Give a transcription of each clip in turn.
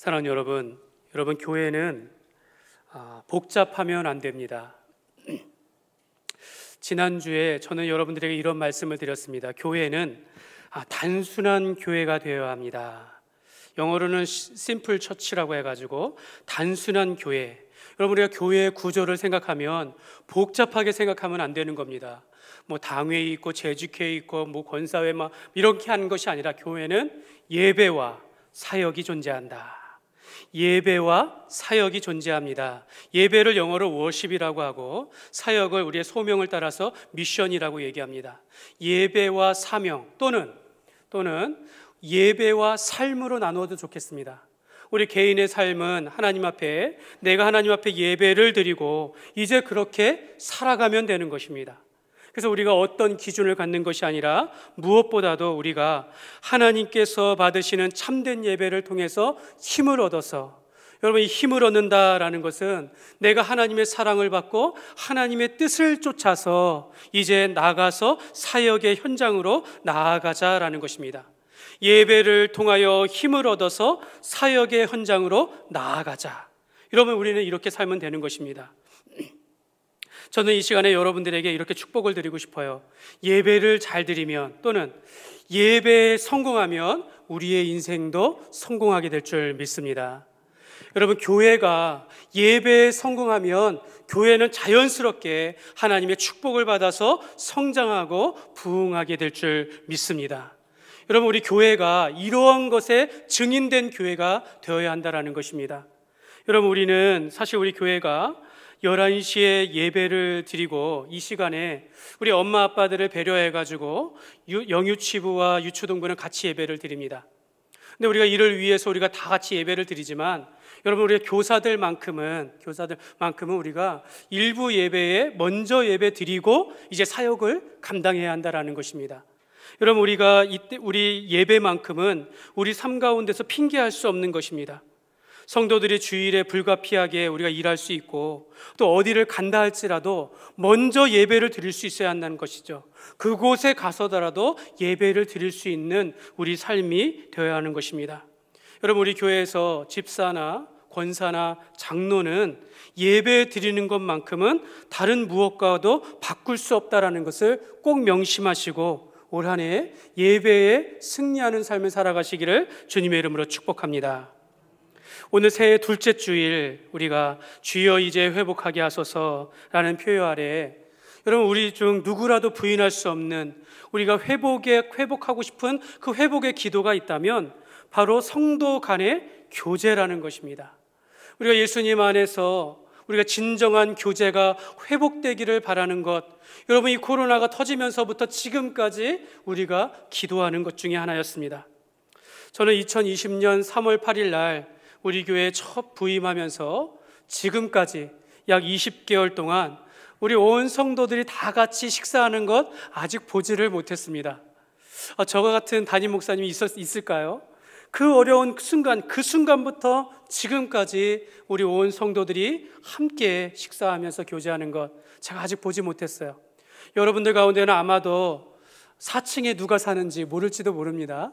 사랑하는 여러분 교회는 복잡하면 안 됩니다. 지난주에 저는 여러분들에게 이런 말씀을 드렸습니다. 교회는 단순한 교회가 되어야 합니다. 영어로는 심플 처치라고 해가지고 단순한 교회. 여러분, 우리가 교회의 구조를 생각하면 복잡하게 생각하면 안 되는 겁니다. 뭐 당회에 있고 재직회에 있고 뭐 권사회 막 이렇게 하는 것이 아니라 교회는 예배와 사역이 존재한다. 예배와 사역이 존재합니다. 예배를 영어로 워십이라고 하고 사역을 우리의 소명을 따라서 미션이라고 얘기합니다. 예배와 사명 또는 예배와 삶으로 나누어도 좋겠습니다. 우리 개인의 삶은 하나님 앞에 내가 하나님 앞에 예배를 드리고 이제 그렇게 살아가면 되는 것입니다. 그래서 우리가 어떤 기준을 갖는 것이 아니라 무엇보다도 우리가 하나님께서 받으시는 참된 예배를 통해서 힘을 얻어서, 여러분, 이 힘을 얻는다라는 것은 내가 하나님의 사랑을 받고 하나님의 뜻을 쫓아서 이제 나가서 사역의 현장으로 나아가자라는 것입니다. 예배를 통하여 힘을 얻어서 사역의 현장으로 나아가자. 여러분, 우리는 이렇게 살면 되는 것입니다. 저는 이 시간에 여러분들에게 이렇게 축복을 드리고 싶어요. 예배를 잘 드리면 또는 예배에 성공하면 우리의 인생도 성공하게 될 줄 믿습니다. 여러분, 교회가 예배에 성공하면 교회는 자연스럽게 하나님의 축복을 받아서 성장하고 부흥하게 될 줄 믿습니다. 여러분, 우리 교회가 이러한 것에 증인된 교회가 되어야 한다는 것입니다. 여러분, 우리 교회가 11시에 예배를 드리고 이 시간에 우리 엄마 아빠들을 배려해가지고 영유치부와 유초동부는 같이 예배를 드립니다. 근데 우리가 이를 위해서 우리가 다 같이 예배를 드리지만 여러분, 우리 교사들만큼은 우리가 일부 예배에 먼저 예배 드리고 이제 사역을 감당해야 한다는 것입니다. 여러분, 우리 예배만큼은 우리 삶 가운데서 핑계할 수 없는 것입니다. 성도들이 주일에 불가피하게 우리가 일할 수 있고 또 어디를 간다 할지라도 먼저 예배를 드릴 수 있어야 한다는 것이죠. 그곳에 가서더라도 예배를 드릴 수 있는 우리 삶이 되어야 하는 것입니다. 여러분, 우리 교회에서 집사나 권사나 장로는 예배 드리는 것만큼은 다른 무엇과도 바꿀 수 없다는 것을 꼭 명심하시고 올 한 해 예배에 승리하는 삶을 살아가시기를 주님의 이름으로 축복합니다. 오늘 새해 둘째 주일 우리가 주여 이제 회복하게 하소서라는 표현 아래 여러분, 우리 중 누구라도 부인할 수 없는 우리가 회복하고 싶은 그 회복의 기도가 있다면 바로 성도 간의 교제라는 것입니다. 우리가 예수님 안에서 우리가 진정한 교제가 회복되기를 바라는 것, 여러분, 이 코로나가 터지면서부터 지금까지 우리가 기도하는 것 중에 하나였습니다. 저는 2020년 3월 8일 날 우리 교회에 첫 부임하면서 지금까지 약 20개월 동안 우리 온 성도들이 다 같이 식사하는 것 아직 보지를 못했습니다. 저와 같은 담임 목사님이 있을까요? 그 어려운 그 순간부터 지금까지 우리 온 성도들이 함께 식사하면서 교제하는 것 제가 아직 보지 못했어요. 여러분들 가운데는 아마도 4층에 누가 사는지 모를지도 모릅니다.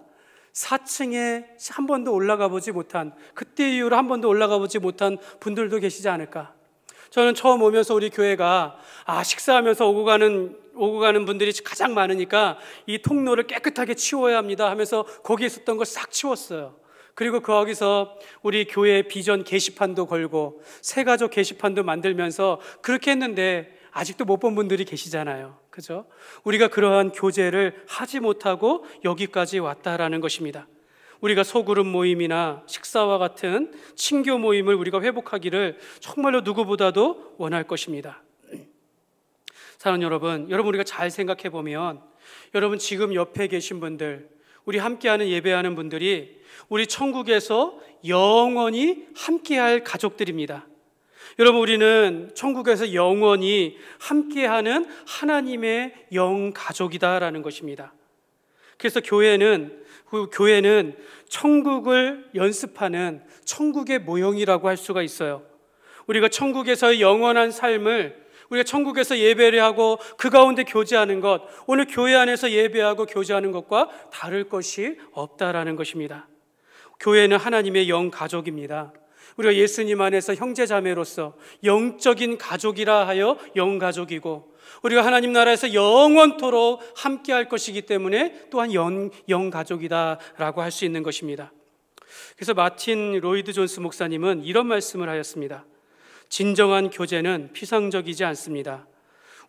4층에 한 번도 올라가 보지 못한, 그때 이후로 한 번도 올라가 보지 못한 분들도 계시지 않을까. 저는 처음 오면서 우리 교회가 식사하면서 오고 가는 분들이 가장 많으니까 이 통로를 깨끗하게 치워야 합니다 하면서 거기에 있었던 걸 싹 치웠어요. 그리고 거기서 우리 교회 비전 게시판도 걸고 새가족 게시판도 만들면서 그렇게 했는데 아직도 못 본 분들이 계시잖아요. 그죠? 우리가 그러한 교제를 하지 못하고 여기까지 왔다라는 것입니다. 우리가 소그룹 모임이나 식사와 같은 친교 모임을 우리가 회복하기를 정말로 누구보다도 원할 것입니다. 사랑하는 여러분, 우리가 잘 생각해 보면 여러분, 지금 옆에 계신 분들, 우리 함께하는 예배하는 분들이 우리 천국에서 영원히 함께할 가족들입니다. 여러분, 우리는 천국에서 영원히 함께하는 하나님의 영가족이다라는 것입니다. 그래서 교회는 천국을 연습하는 천국의 모형이라고 할 수가 있어요. 우리가 천국에서의 영원한 삶을, 우리가 천국에서 예배를 하고 그 가운데 교제하는 것, 오늘 교회 안에서 예배하고 교제하는 것과 다를 것이 없다라는 것입니다. 교회는 하나님의 영 가족입니다. 우리가 예수님 안에서 형제자매로서 영적인 가족이라 하여 영 가족이고, 우리가 하나님 나라에서 영원토록 함께 할 것이기 때문에 또한 영 가족이다라고 할 수 있는 것입니다. 그래서 마틴 로이드 존스 목사님은 이런 말씀을 하였습니다. 진정한 교제는 피상적이지 않습니다.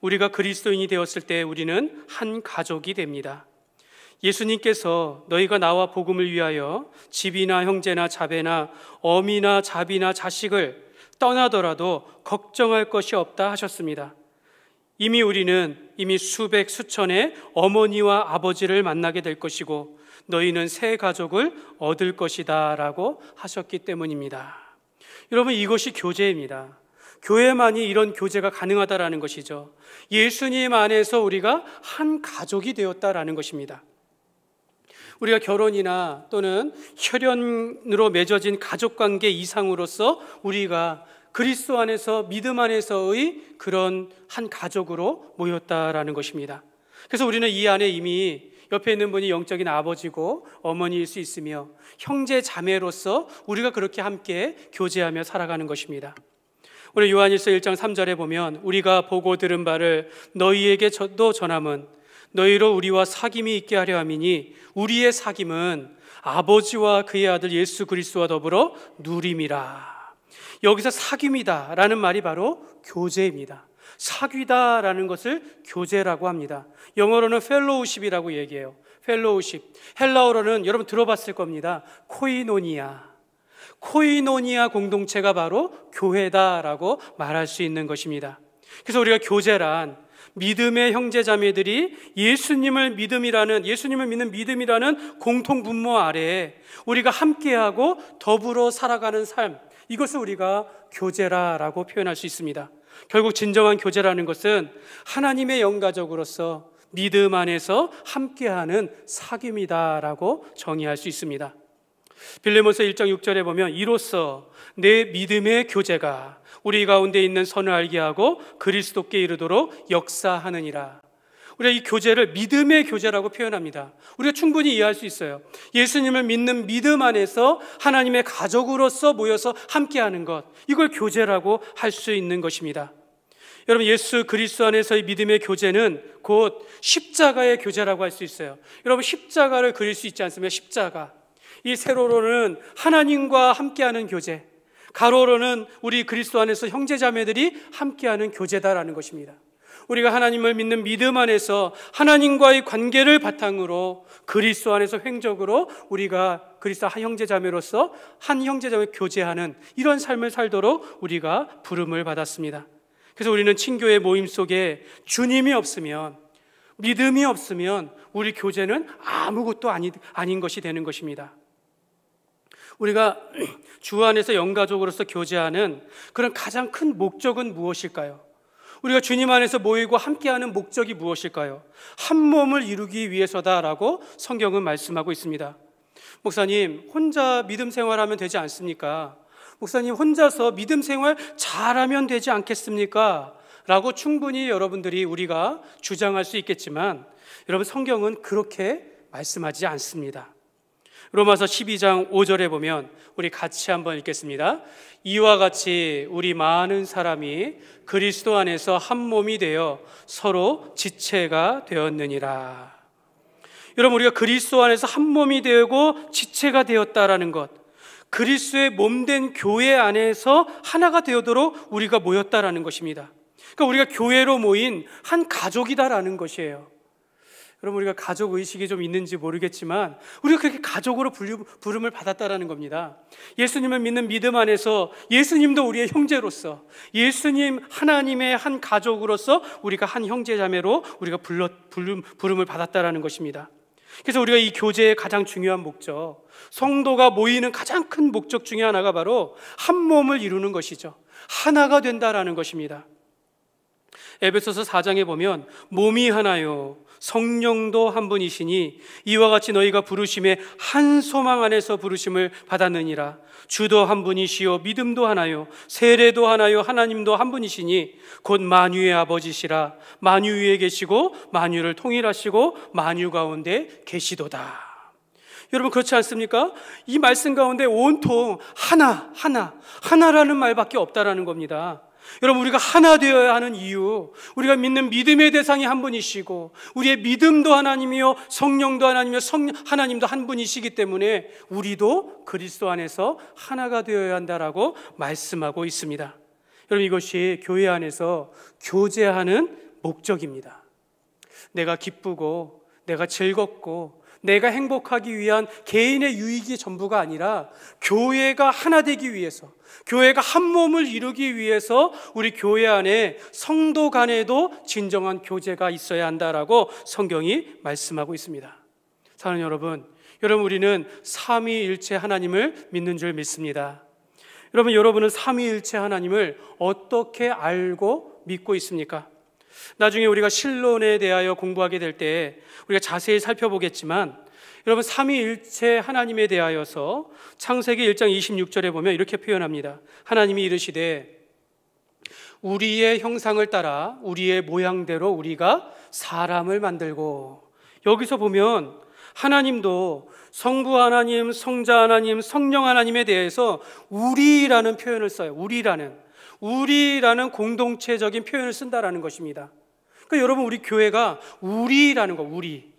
우리가 그리스도인이 되었을 때 우리는 한 가족이 됩니다. 예수님께서 너희가 나와 복음을 위하여 집이나 형제나 자배나 어미나 자비나 자식을 떠나더라도 걱정할 것이 없다 하셨습니다. 우리는 이미 수백 수천의 어머니와 아버지를 만나게 될 것이고 너희는 새 가족을 얻을 것이다 라고 하셨기 때문입니다. 여러분, 이것이 교제입니다. 교회만이 이런 교제가 가능하다라는 것이죠. 예수님 안에서 우리가 한 가족이 되었다라는 것입니다. 우리가 결혼이나 또는 혈연으로 맺어진 가족관계 이상으로서 우리가 그리스도 안에서 믿음 안에서의 그런 한 가족으로 모였다라는 것입니다. 그래서 우리는 이 안에 이미 옆에 있는 분이 영적인 아버지고 어머니일 수 있으며 형제 자매로서 우리가 그렇게 함께 교제하며 살아가는 것입니다. 우리 요한일서 1장 3절에 보면 우리가 보고 들은 바를 너희에게도 전함은 너희로 우리와 사귐이 있게 하려 함이니 우리의 사귐은 아버지와 그의 아들 예수 그리스도와 더불어 누림이라. 여기서 사귐이다 라는 말이 바로 교제입니다. 사귀다라는 것을 교제라고 합니다. 영어로는 펠로우십이라고 얘기해요. 펠로우십. 헬라어로는 여러분 들어봤을 겁니다. 코이노니아. 코이노니아 공동체가 바로 교회다라고 말할 수 있는 것입니다. 그래서 우리가 교제란 믿음의 형제자매들이 예수님을 믿는 믿음이라는 공통 분모 아래에 우리가 함께하고 더불어 살아가는 삶, 이것을 우리가 교제라라고 표현할 수 있습니다. 결국 진정한 교제라는 것은 하나님의 영가족으로서 믿음 안에서 함께하는 사귐이다라고 정의할 수 있습니다. 빌레몬서 1장 6절에 보면 이로써 내 믿음의 교제가 우리 가운데 있는 선을 알게 하고 그리스도께 이르도록 역사하느니라. 우리가 이 교제를 믿음의 교제라고 표현합니다. 우리가 충분히 이해할 수 있어요. 예수님을 믿는 믿음 안에서 하나님의 가족으로서 모여서 함께하는 것, 이걸 교제라고 할 수 있는 것입니다. 여러분, 예수 그리스도 안에서의 믿음의 교제는 곧 십자가의 교제라고 할 수 있어요. 여러분, 십자가를 그릴 수 있지 않습니까? 십자가. 이 세로로는 하나님과 함께하는 교제, 가로로는 우리 그리스도 안에서 형제자매들이 함께하는 교제다라는 것입니다. 우리가 하나님을 믿는 믿음 안에서 하나님과의 관계를 바탕으로 그리스도 안에서 횡적으로 우리가 그리스도 한 형제자매로서 한 형제자매 교제하는 이런 삶을 살도록 우리가 부름을 받았습니다. 그래서 우리는 친교의 모임 속에 주님이 없으면, 믿음이 없으면 우리 교제는 아무것도 아닌 것이 되는 것입니다. 우리가 주 안에서 영가족으로서 교제하는 그런 가장 큰 목적은 무엇일까요? 우리가 주님 안에서 모이고 함께하는 목적이 무엇일까요? 한 몸을 이루기 위해서다라고 성경은 말씀하고 있습니다. 목사님, 혼자 믿음 생활하면 되지 않습니까? 목사님, 혼자서 믿음 생활 잘하면 되지 않겠습니까? 라고 충분히 여러분들이 우리가 주장할 수 있겠지만 여러분, 성경은 그렇게 말씀하지 않습니다. 로마서 12장 5절에 보면 우리 같이 한번 읽겠습니다. 이와 같이 우리 많은 사람이 그리스도 안에서 한 몸이 되어 서로 지체가 되었느니라. 여러분, 우리가 그리스도 안에서 한 몸이 되고 지체가 되었다라는 것, 그리스도의 몸된 교회 안에서 하나가 되도록 우리가 모였다라는 것입니다. 그러니까 우리가 교회로 모인 한 가족이다라는 것이에요. 여러분, 우리가 가족 의식이 좀 있는지 모르겠지만 우리가 그렇게 가족으로 부름을 받았다라는 겁니다. 예수님을 믿는 믿음 안에서 예수님도 우리의 형제로서, 예수님 하나님의 한 가족으로서 우리가 한 형제자매로 우리가 부름을 받았다라는 것입니다. 그래서 우리가 이 교제의 가장 중요한 목적, 성도가 모이는 가장 큰 목적 중에 하나가 바로 한 몸을 이루는 것이죠. 하나가 된다라는 것입니다. 에베소서 4장에 보면 몸이 하나요 성령도 한 분이시니 이와 같이 너희가 부르심에 한 소망 안에서 부르심을 받았느니라. 주도 한 분이시요 믿음도 하나요 세례도 하나요 하나님도 한 분이시니 곧 만유의 아버지시라. 만유 위에 계시고 만유를 통일하시고 만유 가운데 계시도다. 여러분 그렇지 않습니까? 이 말씀 가운데 온통 하나라는 말밖에 없다라는 겁니다. 여러분 우리가 하나 되어야 하는 이유, 우리가 믿는 믿음의 대상이 한 분이시고 우리의 믿음도 하나님이요 성령도 하나님이요 하나님도 한 분이시기 때문에 우리도 그리스도 안에서 하나가 되어야 한다라고 말씀하고 있습니다. 여러분 이것이 교회 안에서 교제하는 목적입니다. 내가 기쁘고 내가 즐겁고 내가 행복하기 위한 개인의 유익이 전부가 아니라 교회가 하나 되기 위해서, 교회가 한 몸을 이루기 위해서 우리 교회 안에 성도 간에도 진정한 교제가 있어야 한다라고 성경이 말씀하고 있습니다. 사랑하는 여러분 우리는 삼위일체 하나님을 믿는 줄 믿습니다. 여러분은 삼위일체 하나님을 어떻게 알고 믿고 있습니까? 나중에 우리가 신론에 대하여 공부하게 될 때 우리가 자세히 살펴보겠지만, 여러분 삼위일체 하나님에 대하여서 창세기 1장 26절에 보면 이렇게 표현합니다. 하나님이 이르시되 우리의 형상을 따라 우리의 모양대로 우리가 사람을 만들고, 여기서 보면 하나님도 성부 하나님, 성자 하나님, 성령 하나님에 대해서 우리라는 표현을 써요. 우리라는 공동체적인 표현을 쓴다라는 것입니다. 그러니까 여러분 우리 교회가 우리라는 거, 우리.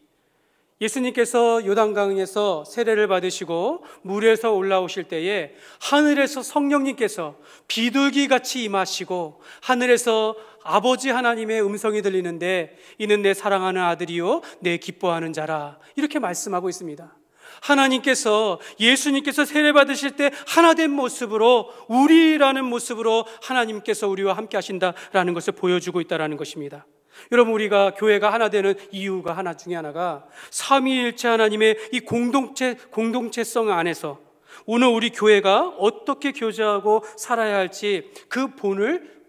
예수님께서 요단강에서 세례를 받으시고 물에서 올라오실 때에 하늘에서 성령님께서 비둘기같이 임하시고 하늘에서 아버지 하나님의 음성이 들리는데 이는 내 사랑하는 아들이요 내 기뻐하는 자라, 이렇게 말씀하고 있습니다. 하나님께서, 예수님께서 세례 받으실 때 하나된 모습으로, 우리라는 모습으로 하나님께서 우리와 함께 하신다라는 것을 보여주고 있다는 것입니다. 여러분 우리가 교회가 하나 되는 이유가 하나 중에 하나가 삼위일체 하나님의 이 공동체성 안에서 오늘 우리 교회가 어떻게 교제하고 살아야 할지 그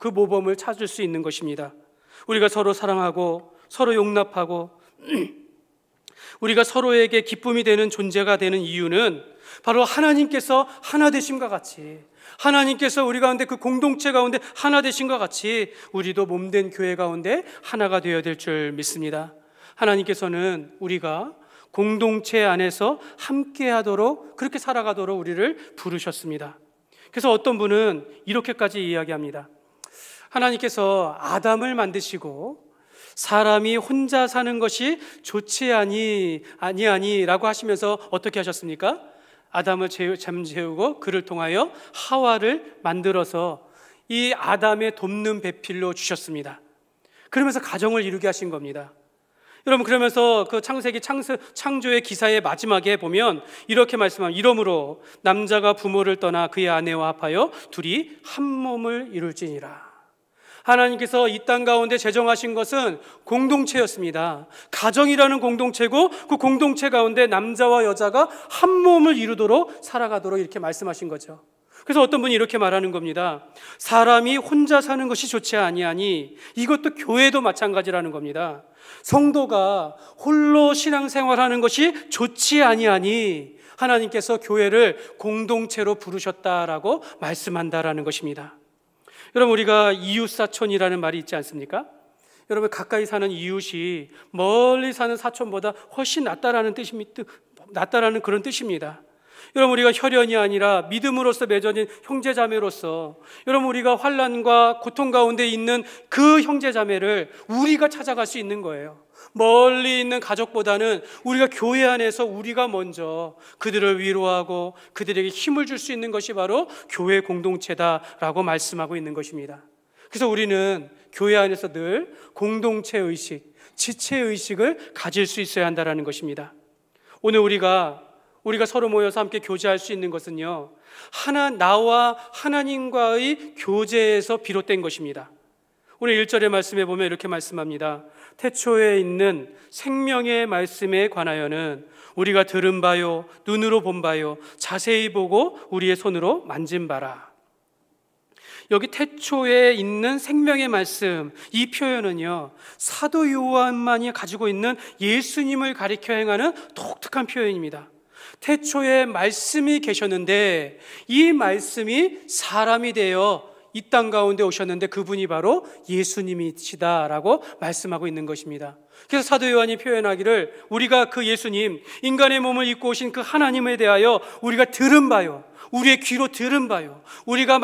모범을 찾을 수 있는 것입니다. 우리가 서로 사랑하고 서로 용납하고 우리가 서로에게 기쁨이 되는 존재가 되는 이유는 바로 하나님께서 하나 되심과 같이, 하나님께서 우리 가운데 그 공동체 가운데 하나 되신 것 같이 우리도 몸된 교회 가운데 하나가 되어야 될 줄 믿습니다. 하나님께서는 우리가 공동체 안에서 함께하도록, 그렇게 살아가도록 우리를 부르셨습니다. 그래서 어떤 분은 이렇게까지 이야기합니다. 하나님께서 아담을 만드시고 사람이 혼자 사는 것이 좋지 아니라고 하시면서 어떻게 하셨습니까? 아담을 잠재우고 그를 통하여 하와를 만들어서 이 아담의 돕는 배필로 주셨습니다. 그러면서 가정을 이루게 하신 겁니다. 여러분 그러면서 그 창세기 창조의 기사의 마지막에 보면 이렇게 말씀합니다. 이러므로 남자가 부모를 떠나 그의 아내와 합하여 둘이 한 몸을 이룰지니라. 하나님께서 이 땅 가운데 제정하신 것은 공동체였습니다. 가정이라는 공동체고 그 공동체 가운데 남자와 여자가 한 몸을 이루도록 살아가도록 이렇게 말씀하신 거죠. 그래서 어떤 분이 이렇게 말하는 겁니다. 사람이 혼자 사는 것이 좋지 아니하니, 이것도 교회도 마찬가지라는 겁니다. 성도가 홀로 신앙생활하는 것이 좋지 아니하니 하나님께서 교회를 공동체로 부르셨다라고 말씀한다라는 것입니다. 여러분 우리가 이웃사촌이라는 말이 있지 않습니까? 여러분 가까이 사는 이웃이 멀리 사는 사촌보다 훨씬 낫다라는 그런 뜻입니다. 여러분 우리가 혈연이 아니라 믿음으로서 맺어진 형제자매로서, 여러분 우리가 환난과 고통 가운데 있는 그 형제자매를 우리가 찾아갈 수 있는 거예요. 멀리 있는 가족보다는 우리가 교회 안에서 우리가 먼저 그들을 위로하고 그들에게 힘을 줄 수 있는 것이 바로 교회 공동체다라고 말씀하고 있는 것입니다. 그래서 우리는 교회 안에서 늘 공동체 의식, 지체 의식을 가질 수 있어야 한다는 것입니다. 오늘 우리가 서로 모여서 함께 교제할 수 있는 것은요, 나와 하나님과의 교제에서 비롯된 것입니다. 오늘 1절의 말씀에 보면 이렇게 말씀합니다. 태초에 있는 생명의 말씀에 관하여는 우리가 들은 바요, 눈으로 본 바요, 자세히 보고 우리의 손으로 만진 바라. 여기 태초에 있는 생명의 말씀, 이 표현은요, 사도 요한만이 가지고 있는 예수님을 가리켜 행하는 독특한 표현입니다. 태초에 말씀이 계셨는데 이 말씀이 사람이 되어 이 땅 가운데 오셨는데 그분이 바로 예수님이시다라고 말씀하고 있는 것입니다. 그래서 사도 요한이 표현하기를 우리가 그 예수님, 인간의 몸을 입고 오신 그 하나님에 대하여 우리가 들은 바요, 우리의 귀로 들은 바요, 우리가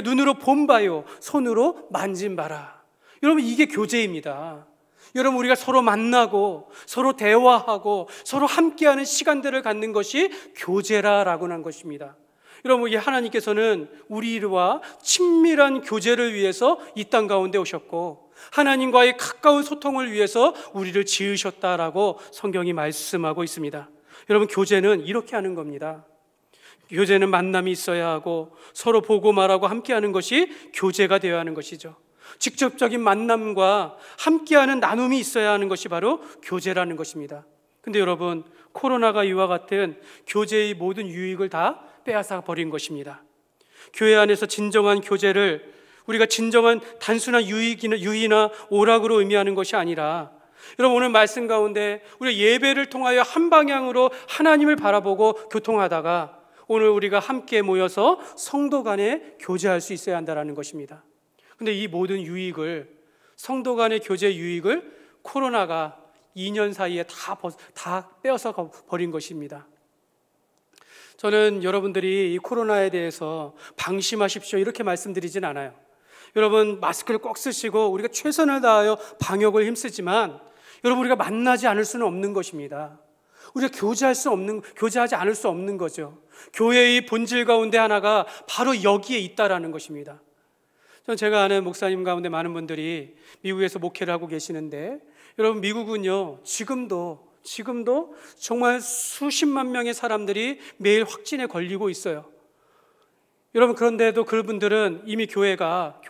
눈으로 본 바요, 손으로 만진 바라. 여러분, 이게 교제입니다. 여러분, 우리가 서로 만나고 서로 대화하고 서로 함께하는 시간들을 갖는 것이 교제라라고 한 것입니다. 여러분, 이 하나님께서는 우리와 친밀한 교제를 위해서 이 땅 가운데 오셨고 하나님과의 가까운 소통을 위해서 우리를 지으셨다라고 성경이 말씀하고 있습니다. 여러분, 교제는 이렇게 하는 겁니다. 교제는 만남이 있어야 하고 서로 보고 말하고 함께하는 것이 교제가 되어야 하는 것이죠. 직접적인 만남과 함께하는 나눔이 있어야 하는 것이 바로 교제라는 것입니다. 근데 여러분, 코로나가 이와 같은 교제의 모든 유익을 다 빼앗아 버린 것입니다. 교회 안에서 진정한 교제를 우리가 진정한 단순한 유의나 오락으로 의미하는 것이 아니라, 여러분, 오늘 말씀 가운데 우리가 예배를 통하여 한 방향으로 하나님을 바라보고 교통하다가 오늘 우리가 함께 모여서 성도 간에 교제할 수 있어야 한다는 것입니다. 근데 이 모든 유익을, 성도 간의 교제 유익을 코로나가 2년 사이에 다 빼앗아 버린 것입니다. 저는 여러분들이 이 코로나에 대해서 방심하십시오 이렇게 말씀드리진 않아요. 여러분, 마스크를 꼭 쓰시고 우리가 최선을 다하여 방역을 힘쓰지만 여러분, 우리가 만나지 않을 수는 없는 것입니다. 우리가 교제하지 않을 수 없는 거죠. 교회의 본질 가운데 하나가 바로 여기에 있다라는 것입니다. 저는 제가 아는 목사님 가운데 많은 분들이 미국에서 목회를 하고 계시는데, 여러분, 미국은요 지금도 정말 수십만 명의 사람들이 매일 확진에 걸리고 있어요. 여러분, 그런데도 그분들은 이미 교회가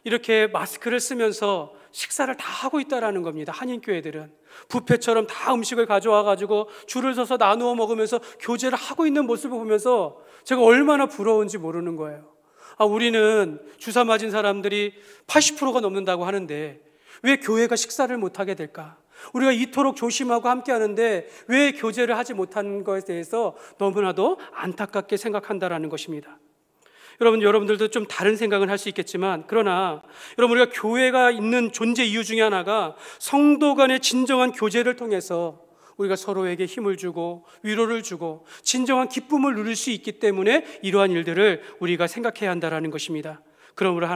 이렇게 마스크를 쓰면서 식사를 다 하고 있다라는 겁니다. 한인교회들은 뷔페처럼 다 음식을 가져와 가지고 줄을 서서 나누어 먹으면서 교제를 하고 있는 모습을 보면서 제가 얼마나 부러운지 모르는 거예요. 우리는 주사 맞은 사람들이 80%가 넘는다고 하는데 왜 교회가 식사를 못하게 될까? 우리가 이토록 조심하고 함께 하는데 왜 교제를 하지 못한 것에 대해서 너무나도 안타깝게 생각한다라는 것입니다. 여러분들도 좀 다른 생각은 할 수 있겠지만, 그러나 여러분, 우리가 교회가 있는 존재 이유 중에 하나가 성도 간의 진정한 교제를 통해서 우리가 서로에게 힘을 주고 위로를 주고 진정한 기쁨을 누릴 수 있기 때문에 이러한 일들을 우리가 생각해야 한다는 것입니다. 그러므로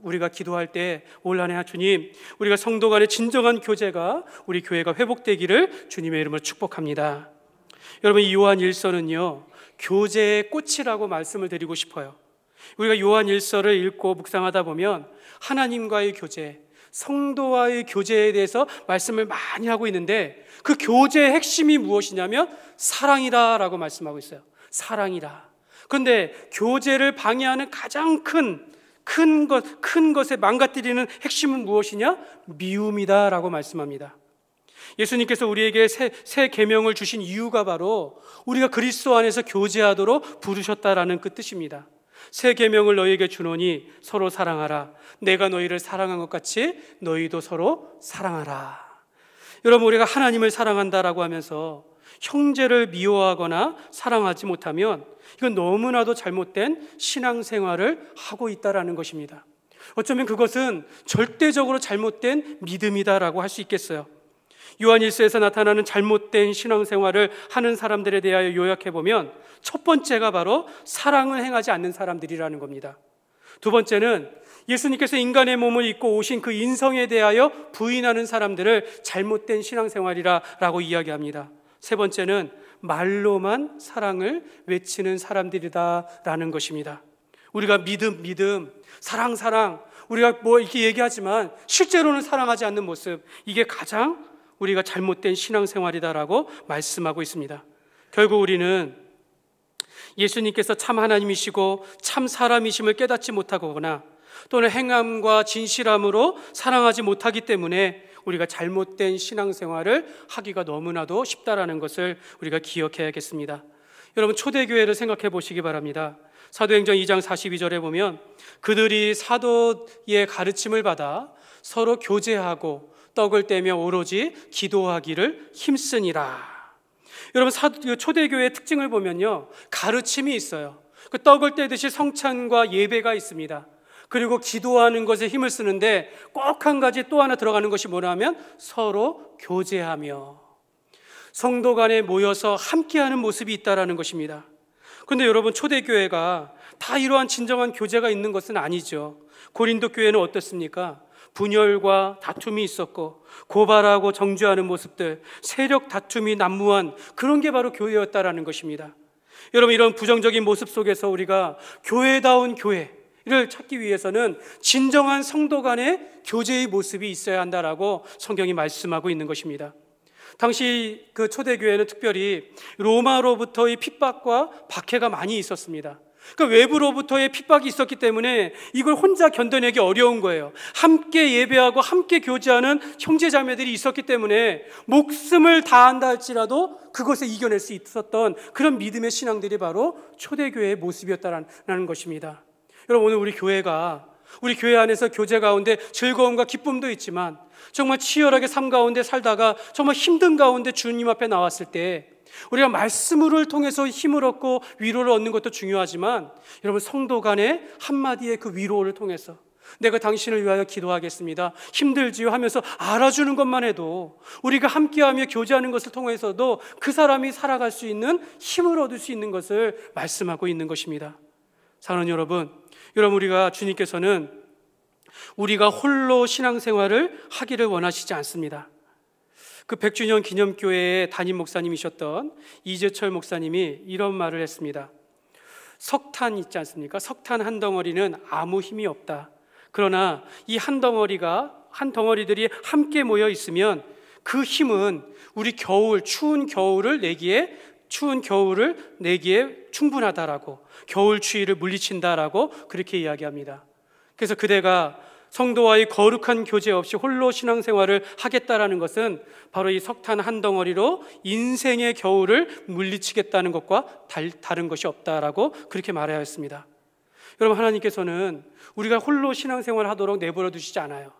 우리가 기도할 때 올 한 해 주님, 우리가 성도 간의 진정한 교제가 우리 교회가 회복되기를 주님의 이름으로 축복합니다. 여러분, 이 요한 1서는요 교제의 꽃이라고 말씀을 드리고 싶어요. 우리가 요한 1서를 읽고 묵상하다 보면 하나님과의 교제, 성도와의 교제에 대해서 말씀을 많이 하고 있는데, 그 교제의 핵심이 무엇이냐면 사랑이다라고 말씀하고 있어요. 사랑이다. 그런데 교제를 방해하는 가장 큰 것에 망가뜨리는 핵심은 무엇이냐? 미움이다라고 말씀합니다. 예수님께서 우리에게 새 계명을 주신 이유가 바로 우리가 그리스도 안에서 교제하도록 부르셨다라는 그 뜻입니다. 새 계명을 너희에게 주노니 서로 사랑하라. 내가 너희를 사랑한 것 같이 너희도 서로 사랑하라. 여러분, 우리가 하나님을 사랑한다라고 하면서 형제를 미워하거나 사랑하지 못하면 이건 너무나도 잘못된 신앙생활을 하고 있다라는 것입니다. 어쩌면 그것은 절대적으로 잘못된 믿음이다라고 할 수 있겠어요. 요한 1서에서 나타나는 잘못된 신앙생활을 하는 사람들에 대하여 요약해보면 첫 번째가 바로 사랑을 행하지 않는 사람들이라는 겁니다. 두 번째는 예수님께서 인간의 몸을 입고 오신 그 인성에 대하여 부인하는 사람들을 잘못된 신앙생활이라고 이야기합니다. 세 번째는 말로만 사랑을 외치는 사람들이다라는 것입니다. 우리가 믿음, 사랑 우리가 이렇게 얘기하지만 실제로는 사랑하지 않는 모습, 이게 가장 우리가 잘못된 신앙생활이다라고 말씀하고 있습니다. 결국 우리는 예수님께서 참 하나님이시고 참 사람이심을 깨닫지 못하거나 또는 행함과 진실함으로 사랑하지 못하기 때문에 우리가 잘못된 신앙생활을 하기가 너무나도 쉽다라는 것을 우리가 기억해야겠습니다. 여러분, 초대교회를 생각해 보시기 바랍니다. 사도행전 2장 42절에 보면 그들이 사도의 가르침을 받아 서로 교제하고 떡을 떼며 오로지 기도하기를 힘쓰니라. 여러분, 초대교회의 특징을 보면요 가르침이 있어요. 그 떡을 떼듯이 성찬과 예배가 있습니다. 그리고 기도하는 것에 힘을 쓰는데 꼭 한 가지 또 하나 들어가는 것이 뭐냐면 서로 교제하며 성도 간에 모여서 함께하는 모습이 있다라는 것입니다. 그런데 여러분, 초대교회가 다 이러한 진정한 교제가 있는 것은 아니죠. 고린도 교회는 어떻습니까? 분열과 다툼이 있었고 고발하고 정죄하는 모습들, 세력 다툼이 난무한 그런 게 바로 교회였다라는 것입니다. 여러분, 이런 부정적인 모습 속에서 우리가 교회다운 교회를 찾기 위해서는 진정한 성도 간의 교제의 모습이 있어야 한다라고 성경이 말씀하고 있는 것입니다. 당시 그 초대교회는 특별히 로마로부터의 핍박과 박해가 많이 있었습니다. 그러니까 외부로부터의 핍박이 있었기 때문에 이걸 혼자 견뎌내기 어려운 거예요. 함께 예배하고 함께 교제하는 형제자매들이 있었기 때문에 목숨을 다한다 할지라도 그것에 이겨낼 수 있었던 그런 믿음의 신앙들이 바로 초대교회의 모습이었다는 것입니다. 여러분, 오늘 우리 교회 안에서 교제 가운데 즐거움과 기쁨도 있지만 정말 치열하게 삶 가운데 살다가 정말 힘든 가운데 주님 앞에 나왔을 때 우리가 말씀을 통해서 힘을 얻고 위로를 얻는 것도 중요하지만 여러분, 성도 간의 한마디의 그 위로를 통해서 내가 당신을 위하여 기도하겠습니다, 힘들지요 하면서 알아주는 것만 해도 우리가 함께하며 교제하는 것을 통해서도 그 사람이 살아갈 수 있는 힘을 얻을 수 있는 것을 말씀하고 있는 것입니다. 사랑하는 여러분, 우리가 주님께서는 우리가 홀로 신앙생활을 하기를 원하시지 않습니다. 그 100주년 기념교회의 담임 목사님이셨던 이재철 목사님이 이런 말을 했습니다. 석탄 있지 않습니까? 석탄 한 덩어리는 아무 힘이 없다. 그러나 이 한 덩어리들이 함께 모여 있으면 그 힘은 우리 추운 겨울을 내기에 충분하다라고, 겨울 추위를 물리친다라고 그렇게 이야기합니다. 그래서 그대가 성도와의 거룩한 교제 없이 홀로 신앙생활을 하겠다라는 것은 바로 이 석탄 한 덩어리로 인생의 겨울을 물리치겠다는 것과 다른 것이 없다라고 그렇게 말하였습니다. 여러분, 하나님께서는 우리가 홀로 신앙생활을 하도록 내버려 두시지 않아요.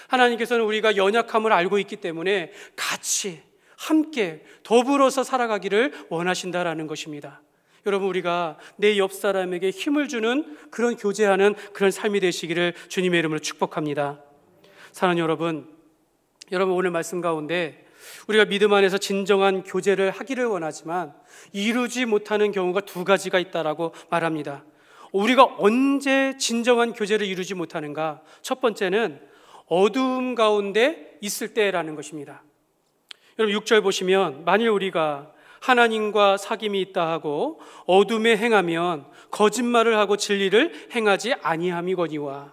하나님께서는 우리가 연약함을 알고 있기 때문에 같이 함께 더불어서 살아가기를 원하신다라는 것입니다. 여러분, 우리가 내 옆 사람에게 힘을 주는 그런 교제하는 그런 삶이 되시기를 주님의 이름으로 축복합니다. 사랑하는 여러분, 오늘 말씀 가운데 우리가 믿음 안에서 진정한 교제를 하기를 원하지만 이루지 못하는 경우가 두 가지가 있다라고 말합니다. 우리가 언제 진정한 교제를 이루지 못하는가? 첫 번째는 어두움 가운데 있을 때라는 것입니다. 여러분, 6절 보시면 만일 우리가 하나님과 사귐이 있다 하고 어둠에 행하면 거짓말을 하고 진리를 행하지 아니함이거니와,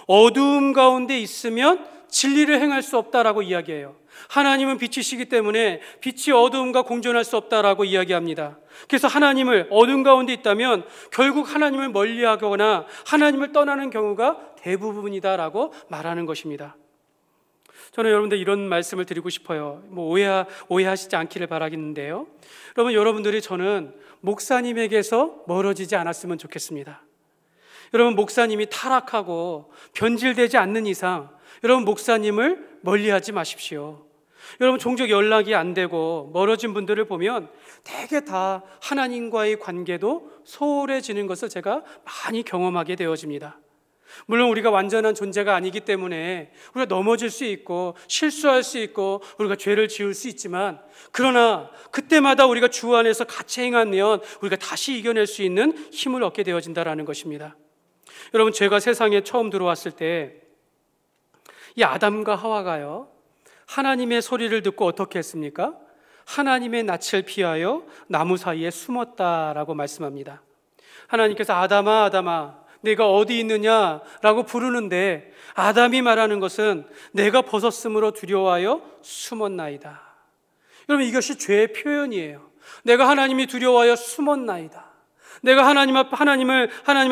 어두움 가운데 있으면 진리를 행할 수 없다라고 이야기해요. 하나님은 빛이시기 때문에 빛이 어두움과 공존할 수 없다라고 이야기합니다. 그래서 하나님을 어둠 가운데 있다면 결국 하나님을 멀리하거나 하나님을 떠나는 경우가 대부분이다라고 말하는 것입니다. 저는 여러분들 이런 말씀을 드리고 싶어요. 오해하시지 않기를 바라겠는데요. 여러분들이 저는 목사님에게서 멀어지지 않았으면 좋겠습니다. 여러분, 목사님이 타락하고 변질되지 않는 이상 여러분, 목사님을 멀리하지 마십시오. 여러분, 종종 연락이 안 되고 멀어진 분들을 보면 대개 다 하나님과의 관계도 소홀해지는 것을 제가 많이 경험하게 되어집니다. 물론 우리가 완전한 존재가 아니기 때문에 우리가 넘어질 수 있고 실수할 수 있고 우리가 죄를 지을 수 있지만, 그러나 그때마다 우리가 주 안에서 같이 행하면 우리가 다시 이겨낼 수 있는 힘을 얻게 되어진다는 것입니다. 여러분, 죄가 세상에 처음 들어왔을 때 이 아담과 하와가요, 하나님의 소리를 듣고 어떻게 했습니까? 하나님의 낯을 피하여 나무 사이에 숨었다라고 말씀합니다. 하나님께서 아담아, 아담아, 내가 어디 있느냐라고 부르는데 아담이 말하는 것은 내가 벗었으므로 두려워하여 숨었나이다. 여러분, 이것이 죄의 표현이에요. 내가 하나님이 두려워하여 숨었나이다. 내가 하나님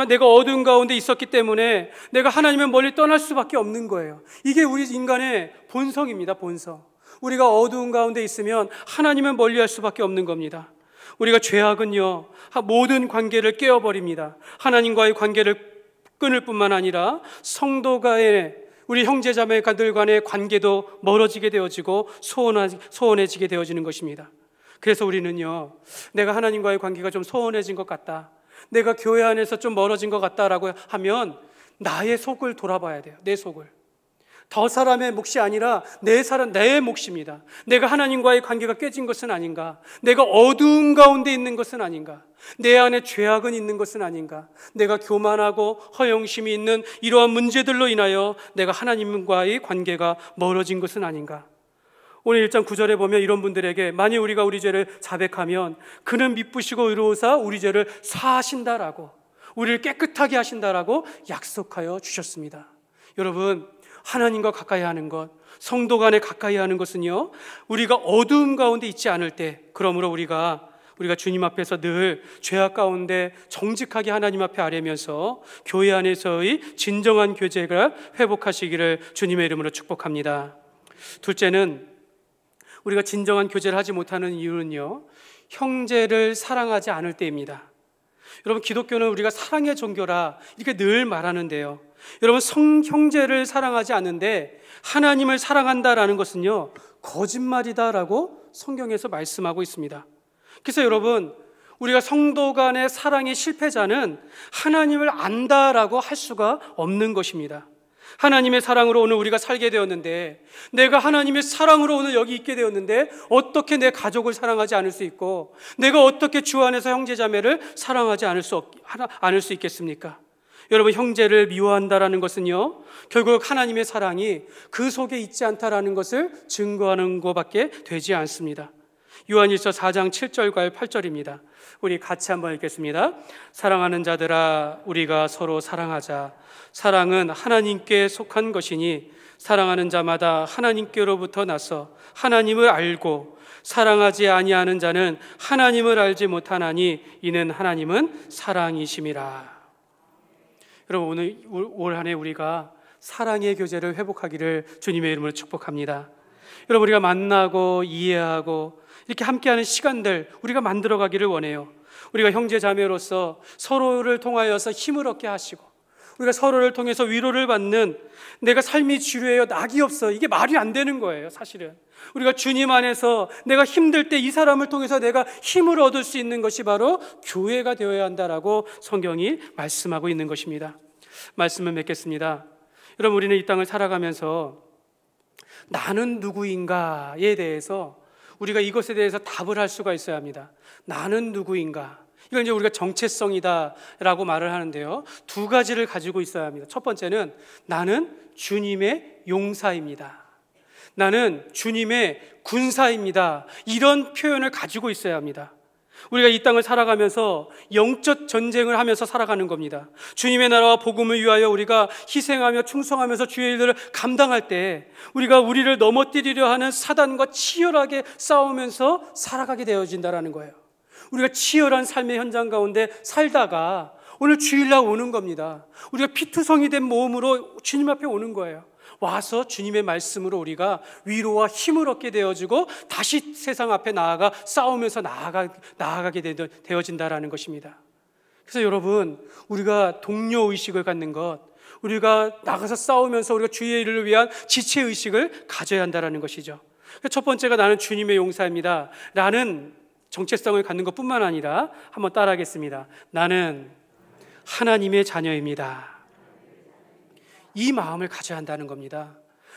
내가 어두운 가운데 있었기 때문에 내가 하나님을 멀리 떠날 수밖에 없는 거예요. 이게 우리 인간의 본성입니다. 본성. 우리가 어두운 가운데 있으면 하나님을 멀리할 수밖에 없는 겁니다. 우리가 죄악은요, 모든 관계를 깨어버립니다. 하나님과의 관계를 끊을 뿐만 아니라 성도가의 우리 형제자매들 간의 관계도 멀어지게 되어지고 소원해지게 되어지는 것입니다. 그래서 우리는요, 내가 하나님과의 관계가 좀 소원해진 것 같다, 내가 교회 안에서 좀 멀어진 것 같다라고 하면 나의 속을 돌아봐야 돼요. 내 속을. 더 사람의 몫이 아니라 내 몫입니다. 내가 하나님과의 관계가 깨진 것은 아닌가? 내가 어두운 가운데 있는 것은 아닌가? 내 안에 죄악은 있는 것은 아닌가? 내가 교만하고 허영심이 있는 이러한 문제들로 인하여 내가 하나님과의 관계가 멀어진 것은 아닌가? 오늘 1장 9절에 보면 이런 분들에게 만일 우리가 우리 죄를 자백하면 그는 미쁘시고 의로우사 우리 죄를 사하신다라고, 우리를 깨끗하게 하신다라고 약속하여 주셨습니다. 여러분, 하나님과 가까이 하는 것, 성도 간에 가까이 하는 것은요, 우리가 어두움 가운데 있지 않을 때, 그러므로 우리가 주님 앞에서 늘 죄악 가운데 정직하게 하나님 앞에 아뢰면서 교회 안에서의 진정한 교제가 회복하시기를 주님의 이름으로 축복합니다. 둘째는, 우리가 진정한 교제를 하지 못하는 이유는요, 형제를 사랑하지 않을 때입니다. 여러분, 기독교는 우리가 사랑의 종교라 이렇게 늘 말하는데요, 여러분, 형제를 사랑하지 않는데 하나님을 사랑한다라는 것은요, 거짓말이다라고 성경에서 말씀하고 있습니다. 그래서 여러분, 우리가 성도 간의 사랑의 실패자는 하나님을 안다라고 할 수가 없는 것입니다. 하나님의 사랑으로 오늘 우리가 살게 되었는데, 내가 하나님의 사랑으로 오늘 여기 있게 되었는데 어떻게 내 가족을 사랑하지 않을 수 있고, 내가 어떻게 주 안에서 형제자매를 사랑하지 않을 수 있겠습니까? 여러분, 형제를 미워한다라는 것은요, 결국 하나님의 사랑이 그 속에 있지 않다라는 것을 증거하는 것밖에 되지 않습니다. 요한일서 4장 7절과 8절입니다. 우리 같이 한번 읽겠습니다. 사랑하는 자들아, 우리가 서로 사랑하자. 사랑은 하나님께 속한 것이니 사랑하는 자마다 하나님께로부터 나서 하나님을 알고, 사랑하지 아니하는 자는 하나님을 알지 못하나니 이는 하나님은 사랑이심이라. 여러분, 오늘 올 한 해 우리가 사랑의 교제를 회복하기를 주님의 이름으로 축복합니다. 여러분, 우리가 만나고 이해하고 이렇게 함께하는 시간들 우리가 만들어가기를 원해요. 우리가 형제 자매로서 서로를 통하여서 힘을 얻게 하시고, 우리가 서로를 통해서 위로를 받는, 내가 삶이 지루해요, 낙이 없어, 이게 말이 안 되는 거예요. 사실은 우리가 주님 안에서 내가 힘들 때 이 사람을 통해서 내가 힘을 얻을 수 있는 것이 바로 교회가 되어야 한다라고 성경이 말씀하고 있는 것입니다. 말씀을 맺겠습니다. 여러분, 우리는 이 땅을 살아가면서 나는 누구인가에 대해서 우리가 이것에 대해서 답을 할 수가 있어야 합니다. 나는 누구인가? 이걸 이제 우리가 정체성이다라고 말을 하는데요, 두 가지를 가지고 있어야 합니다. 첫 번째는 나는 주님의 용사입니다. 나는 주님의 군사입니다. 이런 표현을 가지고 있어야 합니다. 우리가 이 땅을 살아가면서 영적 전쟁을 하면서 살아가는 겁니다. 주님의 나라와 복음을 위하여 우리가 희생하며 충성하면서 주의 일들을 감당할 때 우리가 우리를 넘어뜨리려 하는 사단과 치열하게 싸우면서 살아가게 되어진다는 거예요. 우리가 치열한 삶의 현장 가운데 살다가 오늘 주일날 오는 겁니다. 우리가 피투성이 된 몸으로 주님 앞에 오는 거예요. 와서 주님의 말씀으로 우리가 위로와 힘을 얻게 되어지고 다시 세상 앞에 나아가 싸우면서 나아가게 되어진다라는 것입니다. 그래서 여러분, 우리가 동료의식을 갖는 것, 우리가 나가서 싸우면서 우리가 주의 일을 위한 지체의식을 가져야 한다는 것이죠. 첫 번째가 나는 주님의 용사입니다 라는 정체성을 갖는 것뿐만 아니라 한번 따라하겠습니다. 나는 하나님의 자녀입니다. 이 마음을 가져야 한다는 겁니다.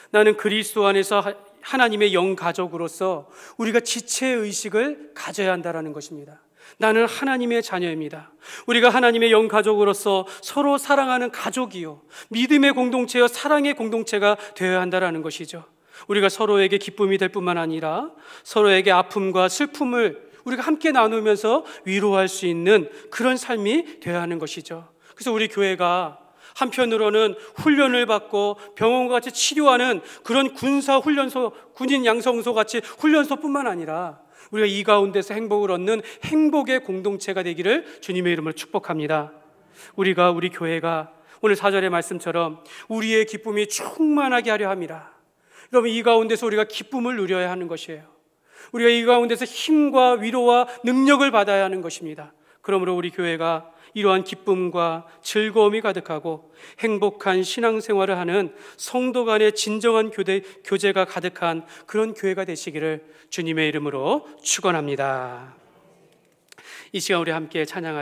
나는 그리스도 안에서 하나님의 영가족으로서 우리가 지체의식을 가져야 한다는 것입니다. 나는 하나님의 자녀입니다. 우리가 하나님의 영가족으로서 서로 사랑하는 가족이요, 믿음의 공동체요, 사랑의 공동체가 되어야 한다는 것이죠. 우리가 서로에게 기쁨이 될 뿐만 아니라 서로에게 아픔과 슬픔을 우리가 함께 나누면서 위로할 수 있는 그런 삶이 되어야 하는 것이죠. 그래서 우리 교회가 한편으로는 훈련을 받고 병원과 같이 치료하는 그런 군사훈련소, 군인 양성소 같이 훈련소뿐만 아니라 우리가 이 가운데서 행복을 얻는 행복의 공동체가 되기를 주님의 이름으로 축복합니다. 우리 교회가 오늘 4절의 말씀처럼 우리의 기쁨이 충만하게 하려 함이라. 여러분, 이 가운데서 우리가 기쁨을 누려야 하는 것이에요. 우리가 이 가운데서 힘과 위로와 능력을 받아야 하는 것입니다. 그러므로 우리 교회가 이러한 기쁨과 즐거움이 가득하고 행복한 신앙생활을 하는 성도 간의 진정한 교제가 가득한 그런 교회가 되시기를 주님의 이름으로 축원합니다. 이 시간 우리 함께 찬양하시겠습니다.